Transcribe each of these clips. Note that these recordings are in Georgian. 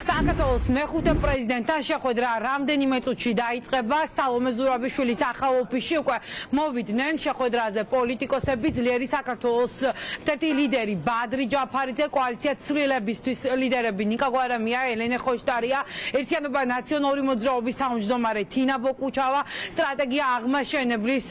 საქართველოს მეხუთე პრეზიდენტთან შეხვედრა რამდენიმე წუთში დაიწყება. სალომე ზურაბიშვილის ახალ ოფისში უკვე მოვიდნენ შეხვედრაზე პოლიტიკოსები, ძლიერი საქართველოს ერთ-ერთი ლიდერი ბადრი ჯაფარიძე, კოალიცია ცვლილებისთვის ლიდერები ნიკა გვარამია, ელენე ხოშტარია, ერთიანობა ნაციონალური მოძრაობის თავმჯდომარე თინა ბოკუჩავა, სტრატეგია აღმაშენებლის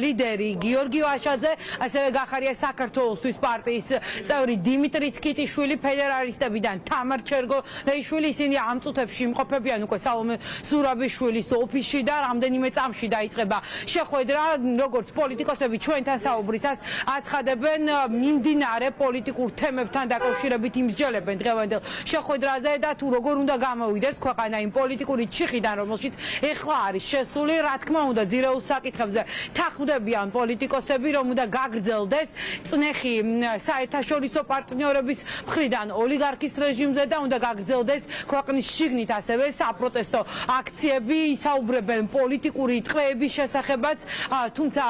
ლიდერი გიორგი ვაშაძე, ასევე გახარია საქართველოსთვის პარტიის წევრი დიმიტრი ცკიტიშვილი, ფედერალისტებიდან თამარ ჩერგოლეიშვილი. ისინი ამ წუთებში იმყოფებიან უკვე სალომე ზურაბიშვილის ოფისში და რამდენიმე წამში დაიწყება შეხვედრა. როგორც პოლიტიკოსები ჩვენთან საუბრისას აცხადებენ, მიმდინარე პოლიტიკურ თემებთან დაკავშირებით იმსჯელებენ დღევანდელ შეხვედრაზე და თუ როგორ უნდა გამოვიდეს ქვეყანა იმ პოლიტიკური ჩიხიდან, რომელშიც ეხლა არის შესული. რა თქმა უნდა, ძირეულ საკითხებზე თანხმდებიან პოლიტიკოსები, რომ უნდა გაგრძელდეს წნეხი საერთაშორისო პარტნიორების მხრიდან ოლიგარქის რეჟიმზე და უნდა გაგრძელდეს ქვეყნის შიგნით ასევე საპროტესტო აქციები. ისაუბრებენ პოლიტიკური ტყვეების შესახებაც, თუმცა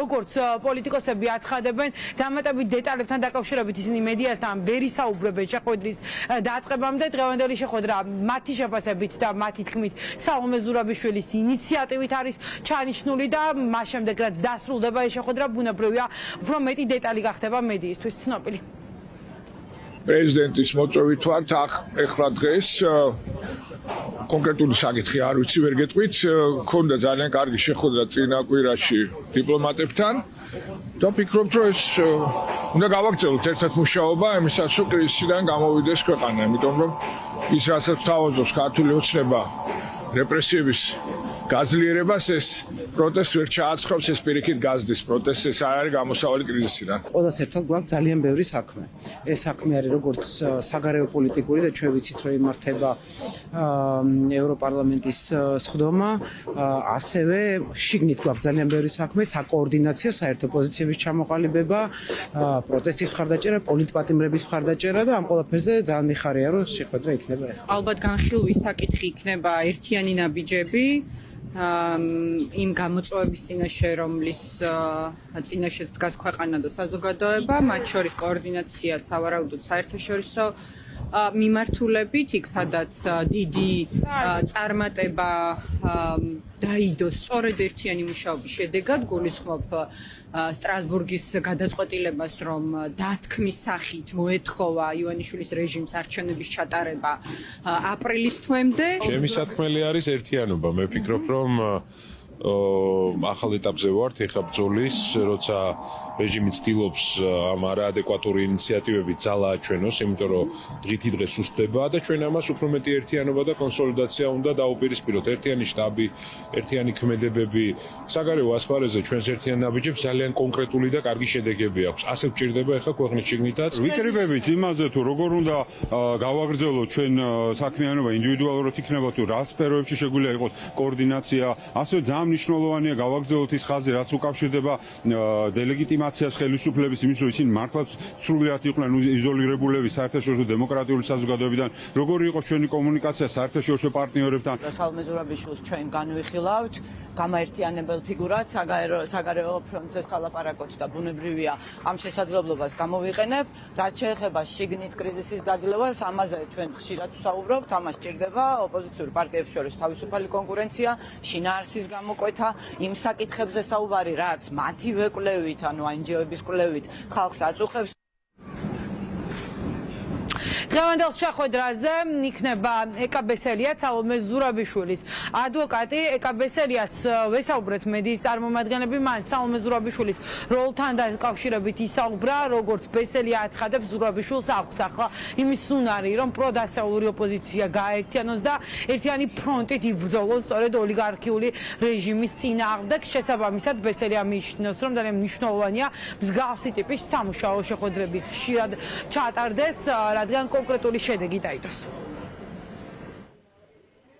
როგორც პოლიტიკოსები აცხადებენ, დამატებით დეტალებთან დაკავშირებით ისინი მედიასთან ვერ ისაუბრებენ შეხვედრის დაწყებამდე. დღევანდელი შეხვედრა მათი შეფასებით და მათი თქმით სალომე ზურაბიშვილის ინიციატივით არის ჩანიშნული და მას შემდეგ რაც დასრულდება ეს შეხვედრა, ბუნებრივია უფრო მეტი დეტალი გახდება მედიისთვის ცნობილი. პრეზიდენტის მოწვევით ვართ ახლა დღეს კონკრეტული საკითხი არ ვიცი, ვერ გეტყვით. ქონდა ძალიან კარგი შეხვედრა წინა კვირაში დიპლომატებთან და ვფიქრობ, რომ ეს უნდა გავაგრძელოთ ერთად მუშაობა იმისათვის, რომ კრიზისიდან გამოვიდეს ქვეყანა, იმიტომ რომ ის რასაც თავაზობს ქართული ოცნება რეპრესიების გაძლიერებას, ეს პროტესტს ვერ ჩააცხობს, ეს პირიქით გაზრდის პროტესტს, ეს არ არის გამოსავალი კრიზისიდან. ყველას ერთად გვაქვს ძალიან ბევრი საქმე. ეს საქმე არის როგორც საგარეო პოლიტიკური და ჩვენ ვიცით, რომ იმართება ევროპარლამენტის სხდომა, ასევე შიგნით გვაქვს ძალიან ბევრი საქმე, საკოორდინაციო საერთო პოზიციების ჩამოყალიბება, პროტესტის მხარდაჭერა, პოლიტპატიმრების მხარდაჭერა და ამ ყველაფერზე ძალიან მიხარია, რომ შეხვედრა იქნება ახლა. ალბათ განხილვის საკითხი იქნება ერთიანი ნაბიჯები იმ გამოწვევების წინაშე, რომლის წინაშეც დგას ქვეყანა და საზოგადოება, მათ შორის კოორდინაცია სავარაუდოდ საერთაშორისო მიმართულებით, იქ სადაც დიდი წარმატება დაიდოს სწორედ ერთიანი მუშაობის შედეგად. გულისხმობ სტრასბურგის გადაწყვეტილებას, რომ დათქმის სახით მოეთხოვა ივანიშვილის რეჟიმს არჩევნების ჩატარება აპრილის თვემდე. ჩემი სათქმელი არის ერთიანობა. მე ვფიქრობ, რომ ახალ ეტაპზე ვართ ეხლა ბრძოლის, როცა რეჟიმი ცდილობს ამ არაადეკვატური ინიციატივებით ძალა აჩვენოს, იმიტომ რომ დღითი დღე სუსტდება და ჩვენ ამას უფრო მეტი ერთიანობა და კონსოლიდაცია უნდა დაუპირისპიროთ. ერთიანი შტაბი, ერთიანი ქმედებები, საგარეო ასპარეზზე ჩვენს ერთიან ნაბიჯებს ძალიან კონკრეტული და კარგი შედეგები აქვს. ასე გვჭირდება ეხლა ქვეყნის შიგნითაც. ვიკრიბებით იმაზე, თუ როგორ უნდა გავაგრძელოთ ჩვენ საქმიანობა, ინდივიდუალურად იქნება თუ რა სფეროებში შეგვიძლია იყოს კოორდინაცია, ასევე ძალიან მნიშვნელოვანია გავაგრძელოთ ის ხაზი, რაც უკავშირდება დელეგიტიმაციას ხელისუფლების, იმის რომ ისინი მართლაც სრულიად იყვნენ იზოლირებულები საერთაშორისო დემოკრატიული საზოგადოებიდან, როგორი იყოს ჩვენი კომუნიკაცია საერთაშორისო პარტნიორებთან. სალომე ზურაბიშვილს ჩვენ განვიხილავთ გამაერთიანებელ ფიგურად საგარეო ფრონტზე სალაპარაკოთ და ბუნებრივია ამ შესაძლებლობას გამოვიყენებ. რაც შეეხება შიგნით კრიზისის დაძლევას, ამაზე ჩვენ ხშირად ვსაუბრობთ, ამას სჭირდება ოპოზიციურ პარტიებს შორის თავისუფალი კონკურენცია, შინაარსის გამოკვეთა, იმ საკითხებზე საუბარი, რაც მათივე კვლევით, ანუ NGO-ების კვლევით ხალხს აწუხებს. დღევანდელ შეხვედრაზე იქნება ეკა ბესელია, სალომე ზურაბიშვილის ადვოკატი. ეკა ბესელიას ვესაუბრეთ მედიის წარმომადგენლები, მან სალომე ზურაბიშვილის როლთან დაკავშირებით ისაუბრა, როგორც ბესელია აცხადებს, ზურაბიშვილს აქვს ახლა იმის უნარი, რომ პროდასავლური ოპოზიცია გააერთიანოს და ერთიანი ფრონტით იბრძოლოს სწორედ ოლიგარქიული რეჟიმის წინააღმდეგ. შესაბამისად, ბესელია მიიჩნევს, რომ ძალიან მნიშვნელოვანია მსგავსი ტიპის სამუშაო შეხვედრები ხშირად ჩატარდეს, რადგან კონკრეტული შედეგი დაიდოს.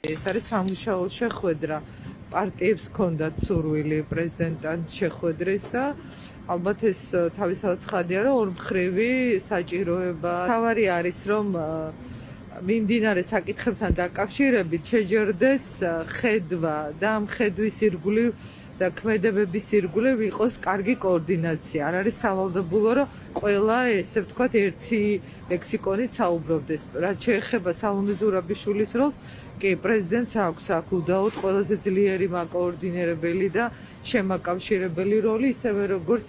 ეს არის სამუშაო შეხვედრა. პარტიებს ჰქონდათ სურვილი პრეზიდენტთან შეხვედრის და ალბათ ეს თავისთავად ცხადია, რომ ორმხრივი საჭიროება. თავარი არის, რომ მიმდინარე საკითხებთან დაკავშირებით შეჯერდეს ხედვა და ამ ხედვის ირგვლივ და ქმედებების ირგვლივ იყოს კარგი კოორდინაცია. არ არის სავალდებულო, რომ ყველა ესე ვთქვათ ერთი ლექსიკონით საუბრობდეს. რაც შეეხება სალომე ზურაბიშვილის როლს, კი პრეზიდენტს აქვს აქ უდაოდ ყველაზე ძლიერი მაკოორდინირებელი და შემაკავშირებელი როლი, ისევე როგორც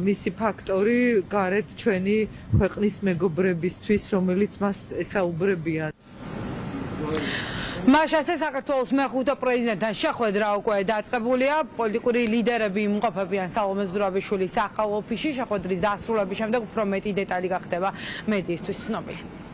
მისი ფაქტორი გარეთ ჩვენი ქვეყნის მეგობრებისთვის, რომელიც მას ესაუბრებიან. მაშასე საქართველოს მეხუთე პრეზიდენტთან შეხვედრა უკვე დაწყებულია. პოლიტიკური ლიდერები იმყოფებიან სალომე ზურაბიშვილის ახალ ოფისში. შეხვედრის დასრულების შემდეგ უფრო მეტი დეტალი გახდება მედიისთვის ცნობილი.